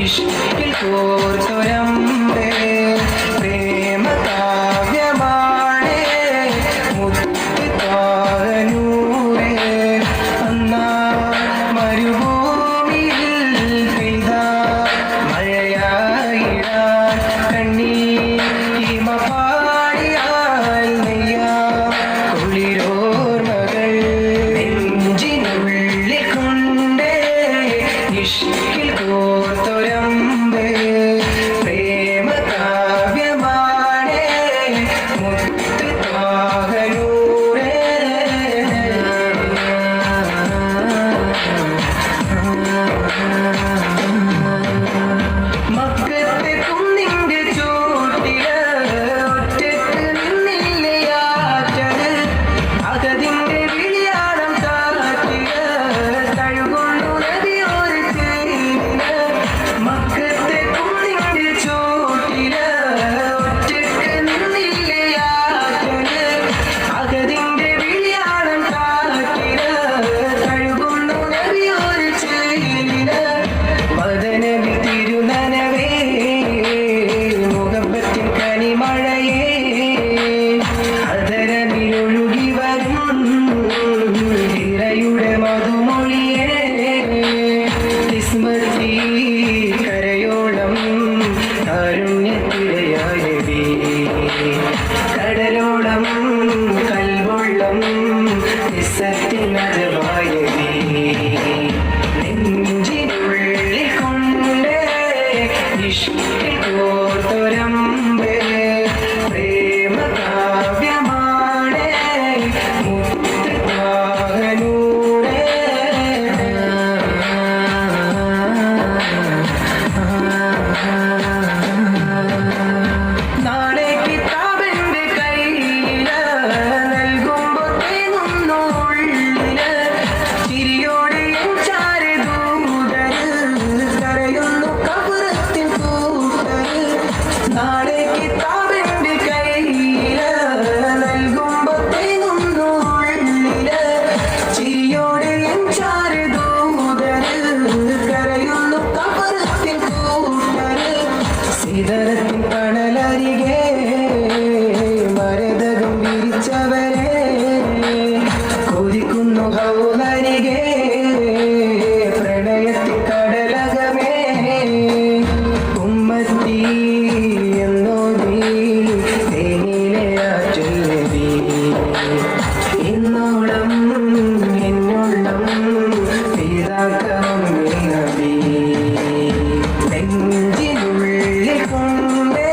ഇഷ്കിൽ കോർത്തുരമ്പേ പ്രേമ കാവ്യമാണേ മുത്ത് താനൂരേ അന്നാ മരുഭൂമിയിൽ പെയ്ത മഴയായിടാൻ കണ്ണീർ ഹിമപാടിയാൽ നെയ്യാ കുളിരോർമകൾ നെഞ്ചിനുള്ളിൽ കൊണ്ടേ ഇഷ്കിൽ കോർത്തുരമ്പേ പ്രേമ കാവ്യമാണേ മുത്ത് താനൂരേ മക്കത്തെ കുന്നിന്റെ ചൂട്ടില് ഒറ്റക്ക് നിന്നില്ലയാറ്റല് അകതിന്റെ വിളിയാളം കാറ്റില് തഴുകൊണ്ടു നദിയോര് ചേരില് മക്കത്തെ കുന്നിന്റെ ചൂട്ടില് ഒറ്റക്ക് നിന്നില്ലയാറ്റല് അകതിന്റെ വിളിയാളം കാറ്റില് തഴുകൊണ്ടു നദിയോര് ചേരില് മദനബി തിരുനനവേ മുഹബത്തിൻ കനിമഴയേ അതരമിലൊഴുകി വരും ഹിറയുടെ മധുമൊഴിയേ കിസ്മത്തി കരയോളം കാരുണ്യത്തിരയായ നബി കടലോളം കൽവെള്ളം നിസ്സത്തിൻ അജവായ നബി നെഞ്ചിനുള്ളിൽ കൊണ്ടേ ഇഷ്കിൽ കോർത്തുരമ്പേ പ്രേമ കാവ്യമാണേ മുത്ത് താനൂരേ നാളെ കിതാബിന്റെ കയ്യില് നൽകുമ്പോ തേങ്ങുന്നു ഉള്ളില് ചിരിയോടെ ചാരി ദൂതര് കരയുന്നു കബറത്തിൻ കൂട്ടര് നാളെ കിതാബിന്റെ കയ്യില് നൽകുമ്പോ തേങ്ങുന്നു ഉള്ളില് ചിരിയോടെ ചാരി ദൂതര് കരയുന്നു കബറത്തിൻ കൂട്ടര് സിദറത്തിൻ കണലരികെ മരതകം വിരിച്ചവരെ കൊതിക്കുന്നു ഹൗലരികെ പ്രണയത്തിൻ കടലകമേ ഉമ്മത്തി എന്നോ നീ തേനിലയാറ്റിൽ നബി ഇന്നോളം എന്നോളം പിതാക്കം നബി നെഞ്ചിനുള്ളിൽ കൊണ്ടേ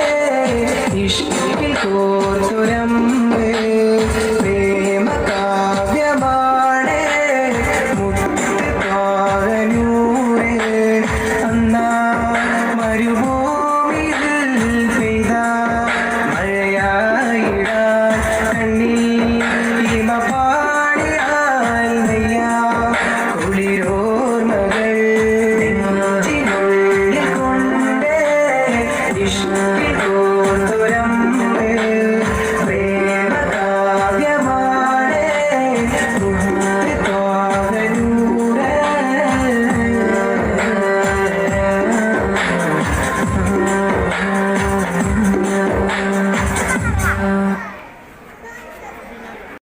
ഇഷ്കിൽ കോർത്തുരമ്പേ പ്രേമ കാവ്യമാണേ മുത്ത് താനൂരേ അന്നാ മരുഭൂമിയിൽ പെയ്ത മഴയായിടാൻ കണ്ണീർ ഹിമപാടിയാൽ നെയ്യാ കുളിരോർമകൾ നെഞ്ചിനുള്ളിൽ കൊണ്ടേ ഇഷ്കിൽ കോർത്തുരമ്പേ പ്രേമ കാവ്യമാണേ മുത്ത് താനൂരേ